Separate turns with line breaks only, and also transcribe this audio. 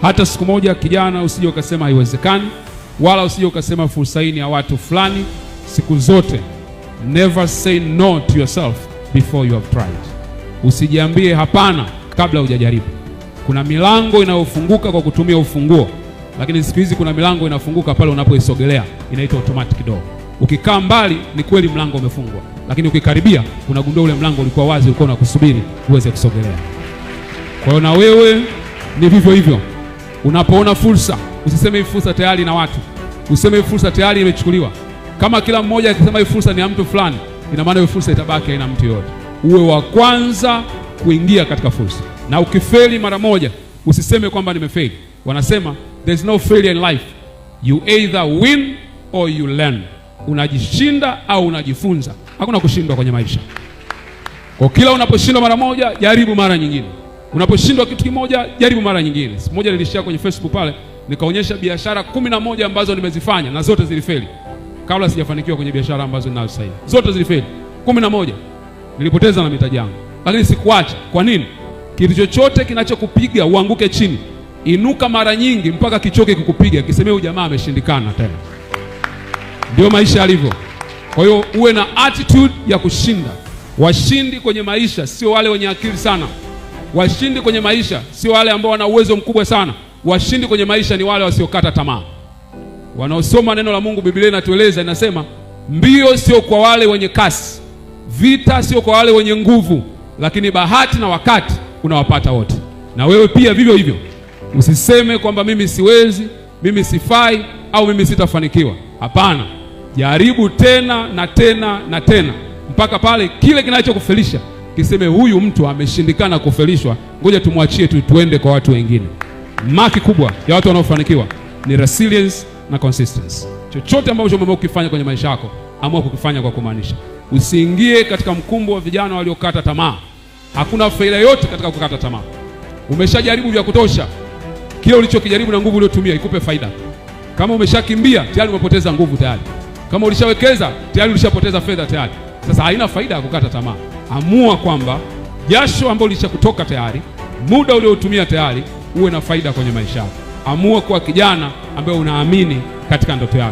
Hata siku moja kijana, usije ukasema haiwezekani, wala usije ukasema fursa hii ni ya watu fulani. Siku zote never say no to yourself before you have tried. Usijiambie hapana kabla hujajaribu. Kuna milango inayofunguka kwa kutumia ufunguo, lakini siku hizi kuna milango inafunguka pale unapoisogelea, inaitwa automatic door. Ukikaa mbali ni kweli mlango umefungwa, lakini ukikaribia unagundua ule mlango ulikuwa wazi, ulikuwa unakusubiri uweze kusogelea. Kwa hiyo na wewe ni vivyo hivyo. Unapoona fursa, usiseme hii fursa tayari na watu, useme hii fursa tayari imechukuliwa. Kama kila mmoja akisema hii fursa ni ya mtu fulani, ina maana hiyo fursa itabaki haina mtu yote. Uwe wa kwanza kuingia katika fursa. Na ukifeli mara moja, usiseme kwamba nimefeli. Wanasema there's no failure in life, you either win or you learn. Unajishinda au unajifunza. Hakuna kushindwa kwenye maisha. Kwa kila unaposhindwa mara moja, jaribu mara nyingine. Unaposhindwa kitu kimoja, jaribu mara nyingine. Siku moja nilishare kwenye Facebook pale, nikaonyesha biashara 11 ambazo nimezifanya na zote zilifeli. Kabla sijafanikiwa kwenye biashara ambazo ninazo sasa hivi, zote zilifeli. 11 nilipoteza na mitaji yangu, lakini sikuacha. Kwa nini? Kitu chochote kinachokupiga uanguke chini, inuka mara nyingi mpaka kichoke kukupiga, kisemea huyu jamaa ameshindikana tena. Ndio maisha yalivyo. Kwa hiyo uwe na attitude ya kushinda. Washindi kwenye maisha sio wale wenye akili sana. Washindi kwenye maisha sio wale ambao wana uwezo mkubwa sana. Washindi kwenye maisha ni wale wasiokata tamaa. Wanaosoma neno la Mungu, Biblia inatueleza, inasema mbio sio kwa wale wenye kasi, vita sio kwa wale wenye nguvu, lakini bahati na wakati unawapata wote. Na wewe pia vivyo hivyo. Usiseme kwamba mimi siwezi, mimi sifai, au mimi sitafanikiwa. Hapana. Jaribu tena na tena na tena mpaka pale kile kinachokufelisha kiseme huyu mtu ameshindikana kufelishwa, ngoja tumwachie tuende kwa watu wengine. Maki kubwa ya watu wanaofanikiwa ni resilience na consistency. Chochote ambacho umeamua kukifanya kwenye maisha yako, amua kukifanya kwa kumaanisha. Usiingie katika mkumbo wa vijana waliokata tamaa. Hakuna faida yote katika kukata tamaa. Umeshajaribu vya kutosha. Kile ulichokijaribu na nguvu uliotumia ikupe faida. Kama umeshakimbia tayari umepoteza nguvu tayari. Kama ulishawekeza tayari ulishapoteza fedha tayari. Sasa haina faida ya kukata tamaa. Amua kwamba jasho ambalo lishakutoka tayari, muda uliotumia tayari, uwe na faida kwenye maisha yako. Amua kuwa kijana ambaye unaamini katika ndoto yako.